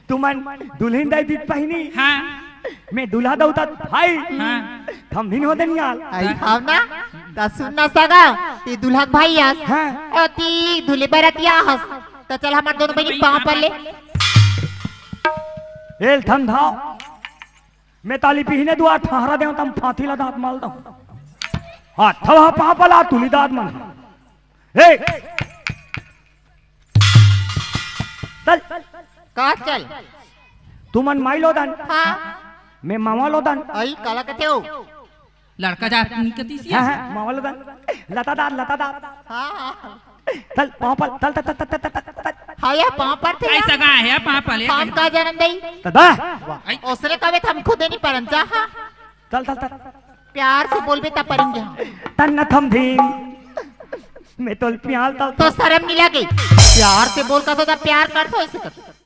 तुमन दुल्हन दाई बीत पहिनी हाँ मैं दूल्हा दउता भाई हाँ थम भिन हो दनियाल आई हम ना ता सुनना सगा ती दुल्हा भाई आस हाँ और ती दूल्हे बरातिया हस तो चल हमार दोनों बहनी पांव पर ले एल थम धाव मैं ताली पीने दुआ ठहरा दे तम फांती ला दांत माल दो हाँ थवा पांव पला तुली दांत मन ए चल का चल तुमन माई लोदन हाँ मैं मामा लोदन आई काला कते हो लड़का जात निकती सी हाँ हाँ मामा लोदन लता दार हाँ चल पांव पर चल चल चल चल चल हाँ या पांव पर थे ऐसा गा है पापा पले पांव का जन्म दई तदा उसने कवे हम खुद नहीं परन जा हाँ चल चल चल प्यार से बोलबे ता परंगे तन थम धीम मैं तो प्याल तल तो शर्म नहीं लगे प्यार से बोल का तो प्यार कर तो ऐसे कर